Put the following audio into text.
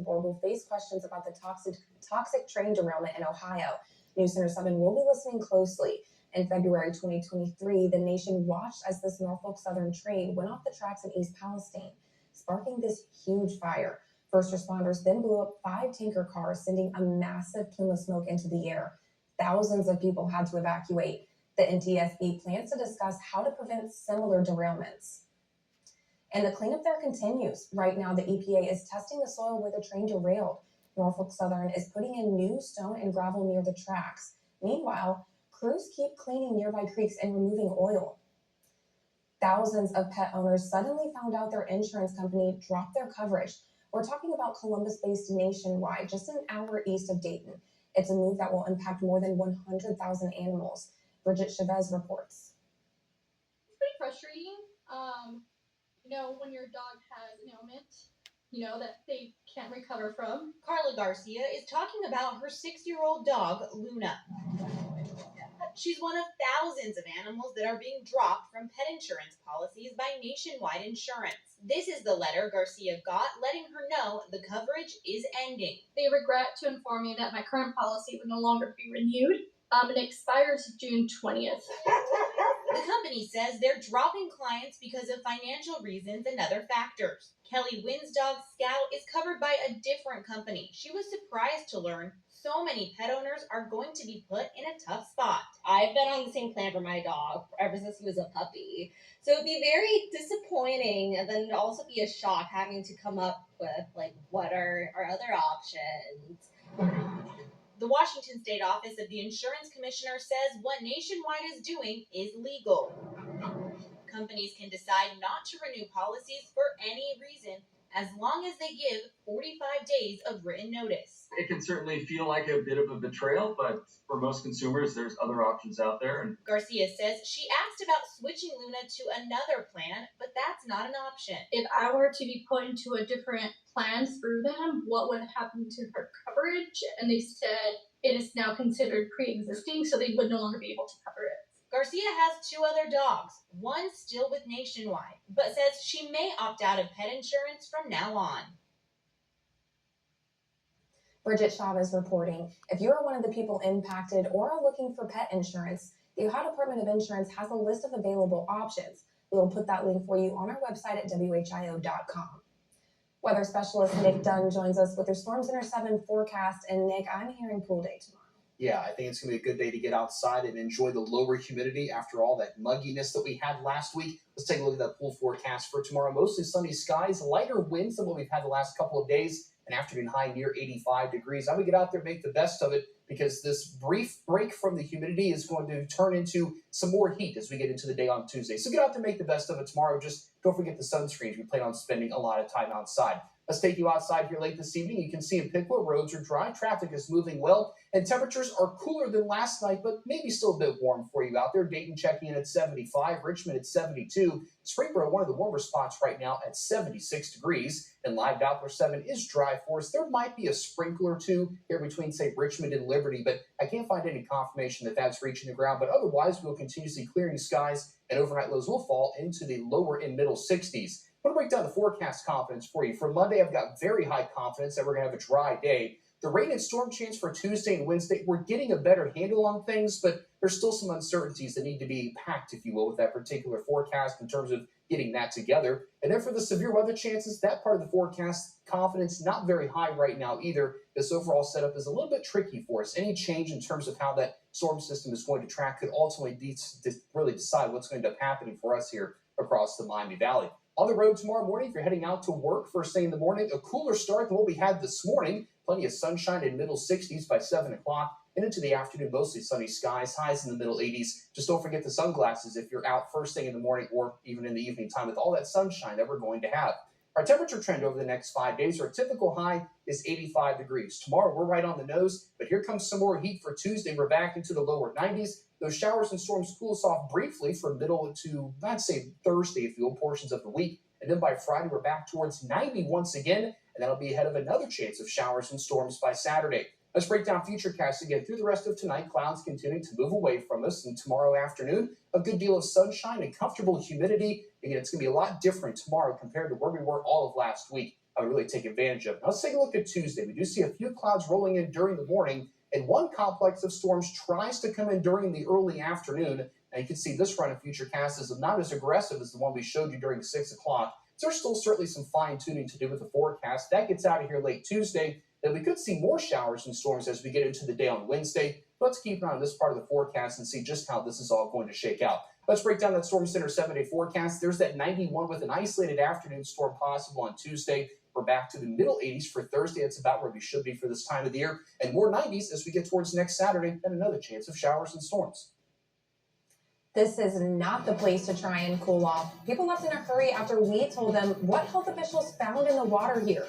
board will face questions about the toxic train derailment in Ohio. News Center 7 will be listening closely. In February 2023, the nation watched as this Norfolk Southern train went off the tracks in East Palestine, sparking this huge fire. First responders then blew up 5 tanker cars, sending a massive plume of smoke into the air. Thousands of people had to evacuate. The NTSB plans to discuss how to prevent similar derailments. And the cleanup there continues. Right now, the EPA is testing the soil where the train derailed. Norfolk Southern is putting in new stone and gravel near the tracks. Meanwhile, crews keep cleaning nearby creeks and removing oil. Thousands of pet owners suddenly found out their insurance company dropped their coverage. We're talking about Columbus-based Nationwide, just an hour east of Dayton. It's a move that will impact more than 100,000 animals. Bridget Chavez reports. It's pretty frustrating. When your dog has an ailment, that they can't recover from. Carla Garcia is talking about her 6-year-old dog, Luna. She's one of thousands of animals that are being dropped from pet insurance policies by Nationwide Insurance. This is the letter Garcia got letting her know the coverage is ending. They regret to inform me that my current policy would no longer be renewed. It expires June 20th. The company says they're dropping clients because of financial reasons and other factors. Kelly Wynn's dog Scout is covered by a different company. She was surprised to learn so many pet owners are going to be put in a tough spot. I've been on the same plan for my dog ever since he was a puppy. So it'd be very disappointing, and then it'd also be a shock having to come up with, what are our other options? The Washington State Office of the Insurance Commissioner says what Nationwide is doing is legal. Companies can decide not to renew policies for any reason as long as they give 45 days of written notice. It can certainly feel like a bit of a betrayal, but for most consumers, there's other options out there. Garcia says she asked about switching Luna to another plan, but that's not an option. If I were to be put into a different plan through them, what would happen to her coverage? And they said it is now considered pre-existing, so they would no longer be able to cover it. Garcia has 2 other dogs, one still with Nationwide, but says she may opt out of pet insurance from now on. Bridget Chavez reporting. If you are one of the people impacted or are looking for pet insurance, the Ohio Department of Insurance has a list of available options. We will put that link for you on our website at whio.com. Weather specialist Nick Dunn joins us with your Storm Center 7 forecast. And Nick, I'm hearing pool day tomorrow. Yeah, I think it's going to be a good day to get outside and enjoy the lower humidity after all that mugginess that we had last week. Let's take a look at that pool forecast for tomorrow. Mostly sunny skies, lighter winds than what we've had the last couple of days, an afternoon high near 85 degrees. I'm going to get out there and make the best of it because this brief break from the humidity is going to turn into some more heat as we get into the day on Tuesday. So get out there and make the best of it tomorrow. Just don't forget the sunscreens. We plan on spending a lot of time outside. Let's take you outside here late this evening. You can see in Piqua, roads are dry, traffic is moving well, and temperatures are cooler than last night, but maybe still a bit warm for you out there. Dayton checking in at 75, Richmond at 72, Springboro, one of the warmer spots right now at 76 degrees, and live Doppler 7 is dry for us. There might be a sprinkler or two here between, say, Richmond and Liberty, but I can't find any confirmation that that's reaching the ground. But otherwise, we'll continue to see clearing skies, and overnight lows will fall into the lower and middle 60s. I want to break down the forecast confidence for you. For Monday, I've got very high confidence that we're going to have a dry day. The rain and storm chance for Tuesday and Wednesday, we're getting a better handle on things, but there's still some uncertainties that need to be packed, if you will, with that particular forecast in terms of getting that together. And then for the severe weather chances, that part of the forecast confidence not very high right now either. This overall setup is a little bit tricky for us. Any change in terms of how that storm system is going to track could ultimately really decide what's going to end up happening for us here across the Miami Valley. On the road tomorrow morning, if you're heading out to work first thing in the morning, a cooler start than what we had this morning. Plenty of sunshine in middle 60s by 7 o'clock. And into the afternoon, mostly sunny skies, highs in the middle 80s. Just don't forget the sunglasses if you're out first thing in the morning or even in the evening time with all that sunshine that we're going to have. Our temperature trend over the next 5 days, our typical high is 85 degrees. Tomorrow, we're right on the nose, but here comes some more heat for Tuesday. We're back into the lower 90s. Those showers and storms cool us off briefly from middle to, I'd say, Thursday, if you will, portions of the week. And then by Friday, we're back towards 90 once again, and that'll be ahead of another chance of showers and storms by Saturday. Let's break down futurecasts again. Through the rest of tonight, clouds continue to move away from us, and tomorrow afternoon, a good deal of sunshine and comfortable humidity. Again, it's going to be a lot different tomorrow compared to where we were all of last week. how we really take advantage of it. Now, let's take a look at Tuesday. We do see a few clouds rolling in during the morning, and one complex of storms tries to come in during the early afternoon. And you can see this run of futurecast is not as aggressive as the one we showed you during 6 o'clock. So there's still certainly some fine-tuning to do with the forecast. That gets out of here late Tuesday. Then we could see more showers and storms as we get into the day on Wednesday. Let's keep an eye on this part of the forecast and see just how this is all going to shake out. Let's break down that Storm Center 7-day forecast. There's that 91 with an isolated afternoon storm possible on Tuesday. We're back to the middle 80s for Thursday. That's about where we should be for this time of the year. And more 90s as we get towards next Saturday, and another chance of showers and storms. This is not the place to try and cool off. People left in a hurry after we told them what health officials found in the water here.